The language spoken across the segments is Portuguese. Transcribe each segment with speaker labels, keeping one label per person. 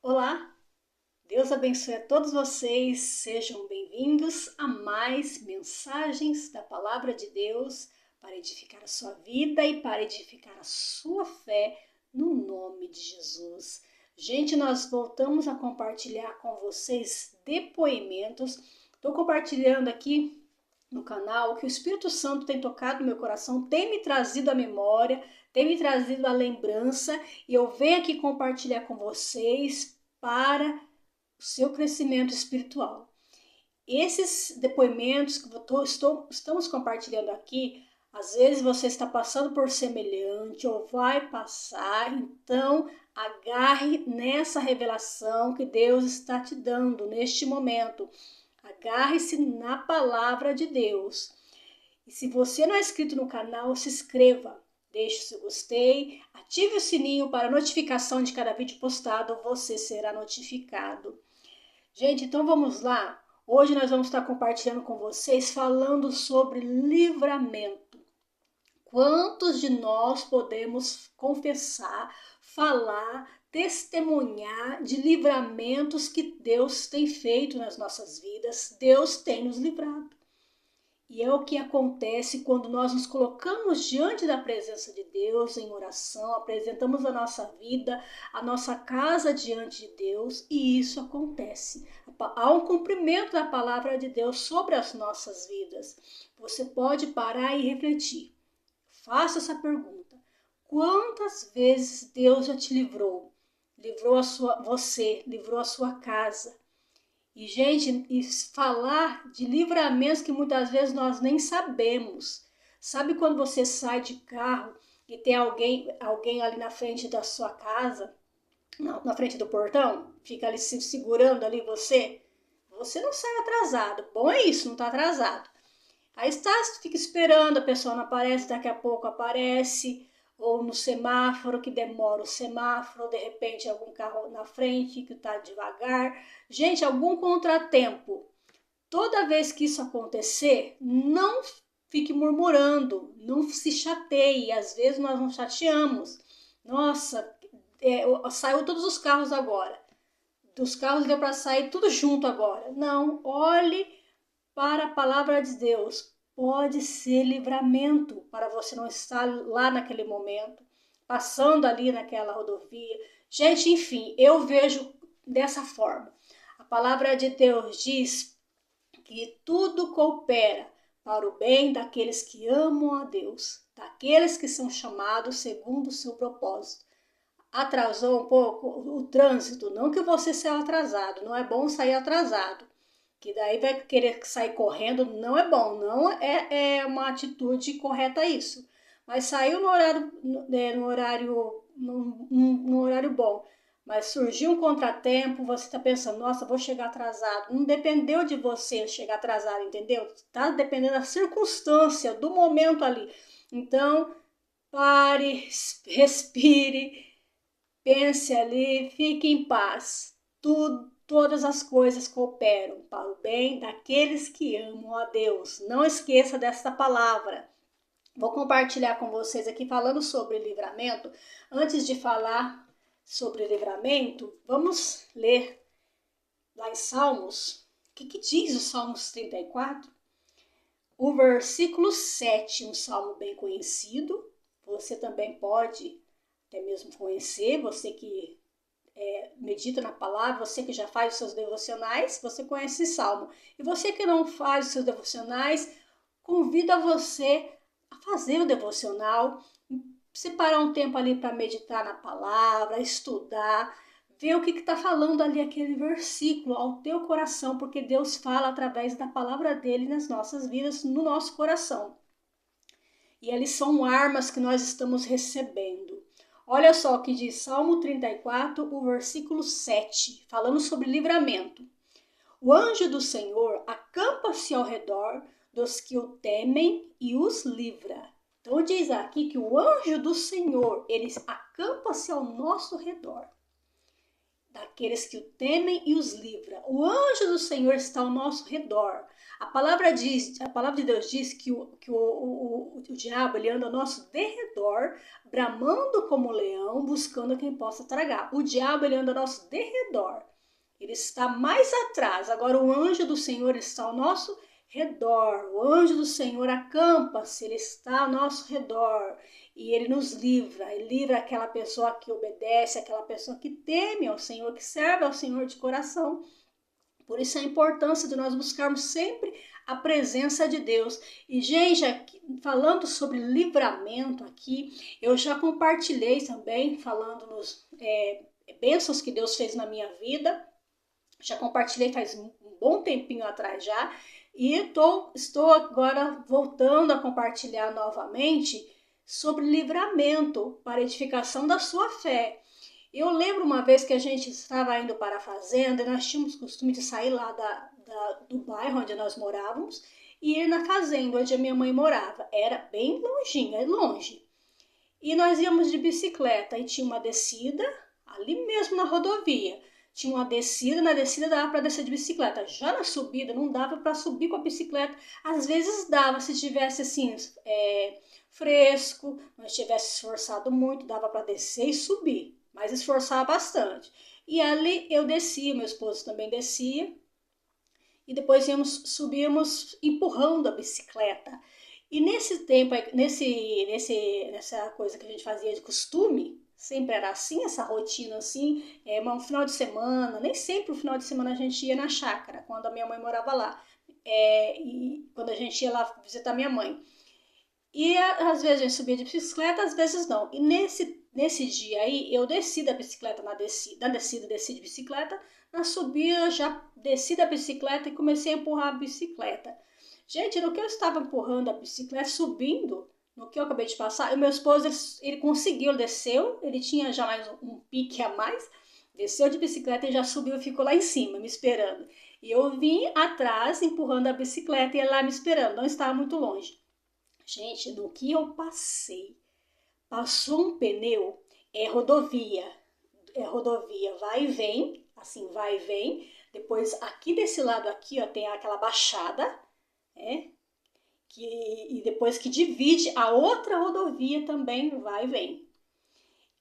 Speaker 1: Olá, Deus abençoe a todos vocês, sejam bem-vindos a mais mensagens da Palavra de Deus para edificar a sua vida e para edificar a sua fé no nome de Jesus. Gente, nós voltamos a compartilhar com vocês depoimentos. Estou compartilhando aqui no canal que o Espírito Santo tem tocado no meu coração, tem me trazido a memória, tem me trazido a lembrança e eu venho aqui compartilhar com vocês para o seu crescimento espiritual. Esses depoimentos que estamos compartilhando aqui, às vezes você está passando por semelhante ou vai passar, então agarre nessa revelação que Deus está te dando neste momento. Agarre-se na palavra de Deus. E se você não é inscrito no canal, se inscreva. Deixe o seu gostei, ative o sininho para notificação de cada vídeo postado, você será notificado. Gente, então vamos lá. Hoje nós vamos estar compartilhando com vocês falando sobre livramento. Quantos de nós podemos confessar, falar, testemunhar de livramentos que Deus tem feito nas nossas vidas? Deus tem nos livrado. E é o que acontece quando nós nos colocamos diante da presença de Deus em oração, apresentamos a nossa vida, a nossa casa diante de Deus, e isso acontece. Há um cumprimento da palavra de Deus sobre as nossas vidas. Você pode parar e refletir. Faça essa pergunta. Quantas vezes Deus já te livrou? Livrou você, livrou a sua casa. E, gente, falar de livramentos que muitas vezes nós nem sabemos. Sabe quando você sai de carro e tem alguém ali na frente da sua casa, na frente do portão, fica ali se segurando ali você? Você não sai atrasado. Bom é isso, não está atrasado. Aí fica esperando, a pessoa não aparece, daqui a pouco aparece, ou no semáforo, que demora o semáforo, de repente algum carro na frente que está devagar. Gente, algum contratempo. Toda vez que isso acontecer, não fique murmurando, não se chateie. Às vezes nós nos chateamos. Nossa, saiu todos os carros agora. Dos carros deu para sair tudo junto agora. Não, olhe para a palavra de Deus. Pode ser livramento para você não estar lá naquele momento, passando ali naquela rodovia. Gente, enfim, eu vejo dessa forma. A palavra de Deus diz que tudo coopera para o bem daqueles que amam a Deus, daqueles que são chamados segundo o seu propósito. Atrasou um pouco o trânsito, não que você saia atrasado, não é bom sair atrasado. Que daí vai querer sair correndo, não é bom, não é uma atitude correta isso. Mas saiu no horário bom, mas surgiu um contratempo, você está pensando, nossa, vou chegar atrasado. Não dependeu de você chegar atrasado, entendeu? Está dependendo da circunstância, do momento ali. Então, pare, respire, pense ali, fique em paz. Todas as coisas cooperam para o bem daqueles que amam a Deus. Não esqueça dessa palavra. Vou compartilhar com vocês aqui falando sobre livramento. Antes de falar sobre livramento, vamos ler lá em Salmos. O que diz o Salmos 34? O versículo 7, um salmo bem conhecido. Você também pode até mesmo conhecer, você que medita na palavra, você que já faz os seus devocionais, você conhece esse salmo. E você que não faz os seus devocionais, convido a você a fazer o devocional, separar um tempo ali para meditar na palavra, estudar, ver o que está falando ali aquele versículo ao teu coração, porque Deus fala através da palavra dele nas nossas vidas, no nosso coração. E eles são armas que nós estamos recebendo. Olha só o que diz Salmo 34, o versículo 7, falando sobre livramento. O anjo do Senhor acampa-se ao redor dos que o temem e os livra. Então diz aqui que o anjo do Senhor, ele acampa-se ao nosso redor. aqueles que o temem e os livra. O anjo do Senhor está ao nosso redor. A palavra de Deus diz que o diabo ele anda ao nosso derredor, bramando como leão, buscando quem possa tragar. O diabo ele anda ao nosso derredor. Ele está mais atrás. Agora o anjo do Senhor está ao nosso redor. O anjo do Senhor acampa-se, ele está ao nosso redor. E ele nos livra. Ele livra aquela pessoa que obedece, aquela pessoa que teme ao Senhor, que serve ao Senhor de coração. Por isso a importância de nós buscarmos sempre a presença de Deus. E, gente, aqui, falando sobre livramento aqui, eu já compartilhei também, falando nos bênçãos que Deus fez na minha vida. Já compartilhei faz um bom tempinho atrás já. E estou agora voltando a compartilhar novamente sobre livramento para edificação da sua fé. Eu lembro uma vez que a gente estava indo para a fazenda e nós tínhamos costume de sair lá do bairro onde nós morávamos e ir na fazenda onde a minha mãe morava. Era bem longinho, é longe. E nós íamos de bicicleta e tinha uma descida ali mesmo na rodovia. Tinha uma descida, na descida dava para descer de bicicleta. Já na subida não dava para subir com a bicicleta. Às vezes dava, se tivesse assim fresco, não tivesse esforçado muito, dava para descer e subir. Mas esforçava bastante. E ali eu descia, meu esposo também descia. E depois subíamos empurrando a bicicleta. E nesse tempo, nessa coisa que a gente fazia de costume, sempre era assim, essa rotina assim, um final de semana, nem sempre o final de semana a gente ia na chácara, quando a minha mãe morava lá. E quando a gente ia lá visitar minha mãe. E às vezes a gente subia de bicicleta, às vezes não. E nesse dia aí, eu desci da bicicleta, na descida desci de bicicleta, na subida já desci da bicicleta e comecei a empurrar a bicicleta. Gente, no que eu estava empurrando a bicicleta, subindo, no que eu acabei de passar, o meu esposo, ele conseguiu, ele desceu, ele tinha já mais um pique a mais, desceu de bicicleta e já subiu e ficou lá em cima, me esperando. E eu vim atrás, empurrando a bicicleta e ele lá me esperando, não estava muito longe. Gente, no que eu passei, passou um pneu, rodovia, vai e vem, assim, vai e vem. Depois, aqui desse lado aqui, ó, tem aquela baixada, e depois que divide, a outra rodovia também vai e vem.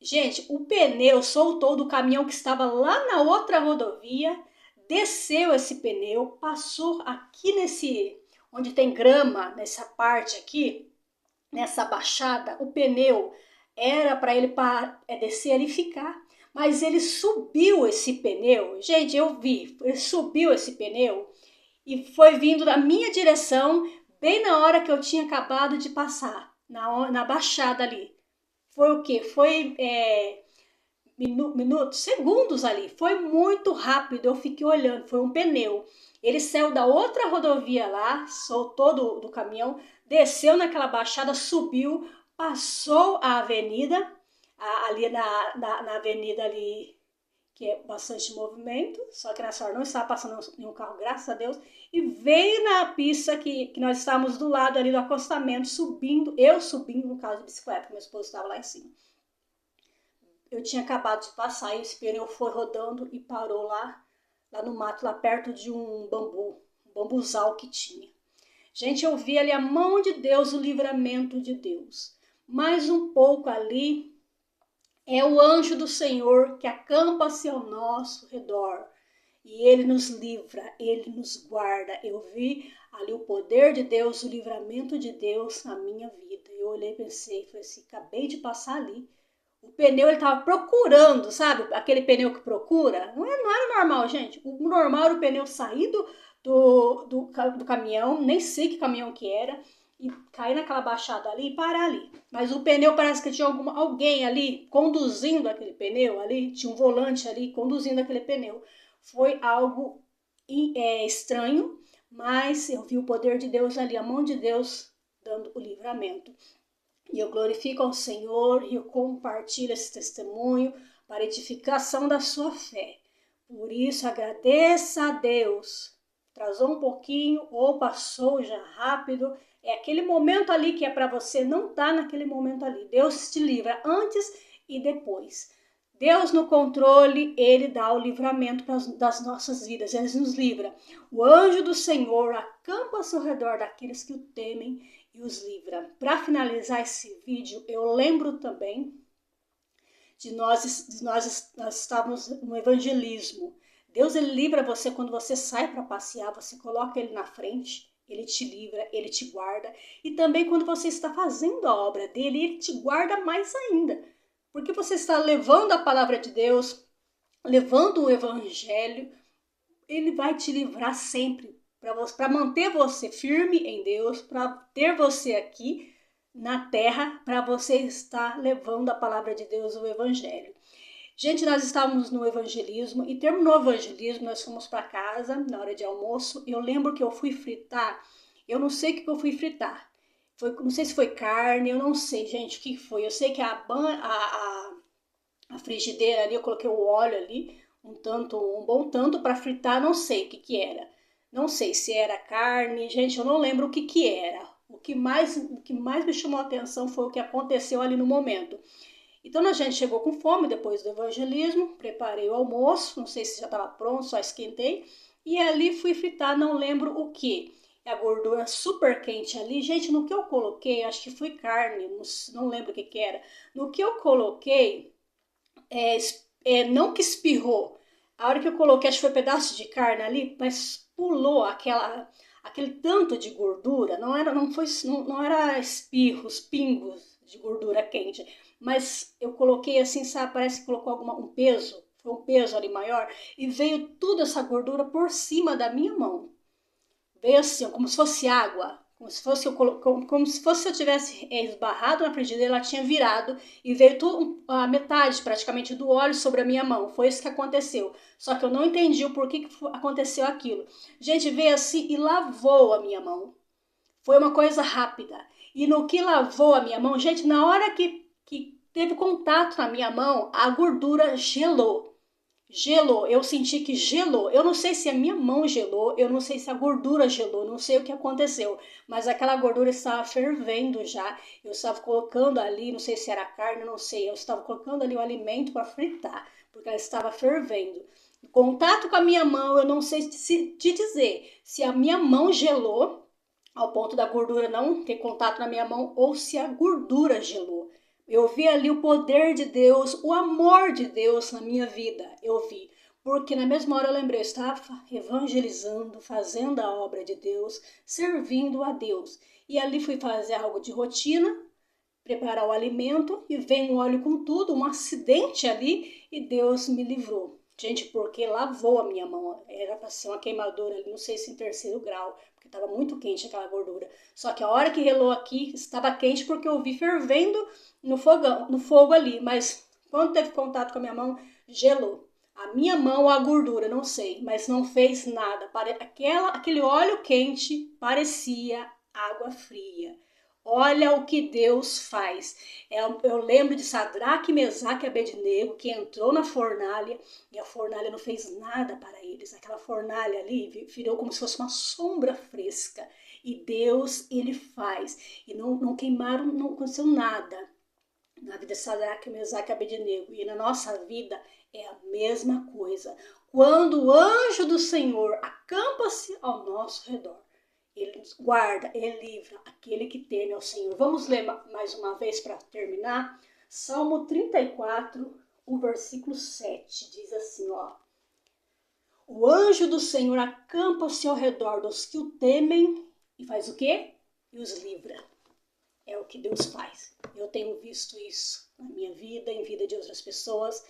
Speaker 1: Gente, o pneu soltou do caminhão que estava lá na outra rodovia, desceu esse pneu, passou aqui onde tem grama, nessa parte aqui, nessa baixada, o pneu era para ele descer ali e ficar. Mas ele subiu esse pneu, gente, eu vi, ele subiu esse pneu e foi vindo na minha direção, bem na hora que eu tinha acabado de passar, na baixada ali. Foi o quê? Foi minutos, segundos ali, foi muito rápido, eu fiquei olhando, foi um pneu. Ele saiu da outra rodovia lá, soltou do caminhão, desceu naquela baixada, subiu, passou a avenida, ali na avenida ali, que é bastante movimento, só que nessa hora não estava passando nenhum carro, graças a Deus, e veio na pista que nós estávamos do lado ali do acostamento, eu subindo no carro de bicicleta, meu esposo estava lá em cima. Eu tinha acabado de passar e esse pneu foi rodando e parou lá no mato, lá perto de um bambuzal que tinha. Gente, eu vi ali a mão de Deus, o livramento de Deus. Mais um pouco ali é o anjo do Senhor que acampa-se ao nosso redor. E ele nos livra, ele nos guarda. Eu vi ali o poder de Deus, o livramento de Deus na minha vida. Eu olhei e pensei, falei assim, acabei de passar ali. O pneu ele tava procurando, sabe? Aquele pneu que procura. Não era normal, gente. O normal era o pneu sair do caminhão, nem sei que caminhão que era, e cair naquela baixada ali e parar ali. Mas o pneu parece que tinha alguém ali conduzindo aquele pneu ali, tinha um volante ali conduzindo aquele pneu. Foi algo estranho, mas eu vi o poder de Deus ali, a mão de Deus dando o livramento. E eu glorifico ao Senhor e eu compartilho esse testemunho para edificação da sua fé. Por isso, agradeça a Deus. Atrasou um pouquinho ou passou já rápido. É aquele momento ali que é para você não estar naquele momento ali. Deus te livra antes e depois. Deus no controle, Ele dá o livramento das nossas vidas, Ele nos livra. O anjo do Senhor acampa-se ao redor daqueles que o temem e os livra. Para finalizar esse vídeo, eu lembro também de nós estávamos no evangelismo. Deus, Ele livra você quando você sai para passear, você coloca Ele na frente, Ele te livra, Ele te guarda. E também quando você está fazendo a obra dEle, Ele te guarda mais ainda. Porque você está levando a palavra de Deus, levando o evangelho, Ele vai te livrar sempre, para manter você firme em Deus, para ter você aqui na terra, para você estar levando a palavra de Deus, o evangelho. Gente, nós estávamos no evangelismo e terminou o evangelismo, nós fomos para casa na hora de almoço. Eu lembro que eu fui fritar, eu não sei o que eu fui fritar. Não sei se foi carne, eu não sei, gente, o que foi. Eu sei que a frigideira ali, eu coloquei o óleo ali, um bom tanto para fritar, não sei o que era. Não sei se era carne, gente, eu não lembro o que era. O que mais me chamou a atenção foi o que aconteceu ali no momento. Então a gente chegou com fome depois do evangelismo, preparei o almoço, não sei se já estava pronto, só esquentei, e ali fui fritar, não lembro o que. A gordura super quente ali, gente, no que eu coloquei, acho que foi carne, não lembro o que era. No que eu coloquei, não que espirrou, a hora que eu coloquei, acho que foi pedaço de carne ali, mas pulou aquele tanto de gordura, não era espirros, pingos de gordura quente, mas eu coloquei assim, sabe, parece que colocou um peso, foi um peso ali maior, e veio toda essa gordura por cima da minha mão. Veio assim, como se fosse água, como se fosse eu tivesse esbarrado na frigideira, ela tinha virado e veio a metade praticamente do óleo sobre a minha mão. Foi isso que aconteceu. Só que eu não entendi o porquê que aconteceu aquilo. Gente, veio assim e lavou a minha mão. Foi uma coisa rápida. E no que lavou a minha mão, gente, na hora que teve contato na minha mão, a gordura gelou. Gelou, eu senti que gelou. Eu não sei se a minha mão gelou, eu não sei se a gordura gelou, não sei o que aconteceu. Mas aquela gordura estava fervendo já. Eu estava colocando ali, não sei se era carne, não sei. Eu estava colocando ali o alimento para fritar, porque ela estava fervendo. Contato com a minha mão, eu não sei te dizer se a minha mão gelou ao ponto da gordura não ter contato na minha mão ou se a gordura gelou. Eu vi ali o poder de Deus, o amor de Deus na minha vida. Eu vi. Porque na mesma hora eu lembrei, eu estava evangelizando, fazendo a obra de Deus, servindo a Deus. E ali fui fazer algo de rotina, preparar o alimento e veio um óleo com tudo, um acidente ali e Deus me livrou. Gente, porque lavou a minha mão. Era para ser uma queimadura ali, não sei se em 3º grau, porque estava muito quente aquela gordura. Só que a hora que relou aqui, estava quente porque eu vi fervendo no fogo ali. Mas quando teve contato com a minha mão, gelou. A minha mão ou a gordura, não sei, mas não fez nada. Aquele óleo quente parecia água fria. Olha o que Deus faz. Eu lembro de Sadraque, Mesaque e Abednego, que entrou na fornalha e a fornalha não fez nada para eles. Aquela fornalha ali virou como se fosse uma sombra fresca. E Deus, Ele faz. E não queimaram, não aconteceu nada na vida de Sadraque, Mesaque e Abednego. E na nossa vida é a mesma coisa. Quando o anjo do Senhor acampa-se ao nosso redor, Ele nos guarda, Ele livra aquele que teme ao Senhor. Vamos ler mais uma vez para terminar. Salmo 34, o versículo 7, diz assim, ó. O anjo do Senhor acampa-se ao redor dos que o temem e faz o quê? E os livra. É o que Deus faz. Eu tenho visto isso na minha vida, em vida de outras pessoas,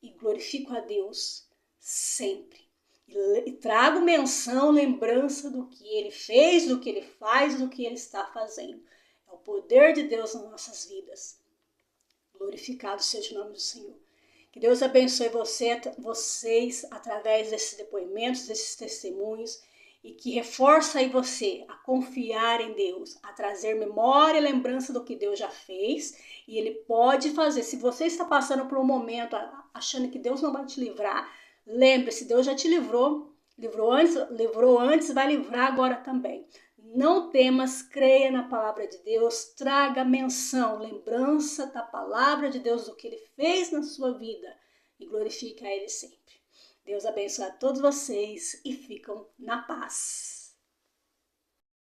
Speaker 1: e glorifico a Deus sempre. E trago menção, lembrança do que Ele fez, do que Ele faz, do que Ele está fazendo. É o poder de Deus nas nossas vidas. Glorificado seja o nome do Senhor. Que Deus abençoe vocês através desses depoimentos, desses testemunhos, e que reforça aí você a confiar em Deus, a trazer memória e lembrança do que Deus já fez, e Ele pode fazer. Se você está passando por um momento achando que Deus não vai te livrar, lembre-se, Deus já te livrou antes, vai livrar agora também. Não temas, creia na palavra de Deus, traga menção, lembrança da palavra de Deus, do que Ele fez na sua vida. e glorifique a Ele sempre. Deus abençoe a todos vocês e ficam na paz.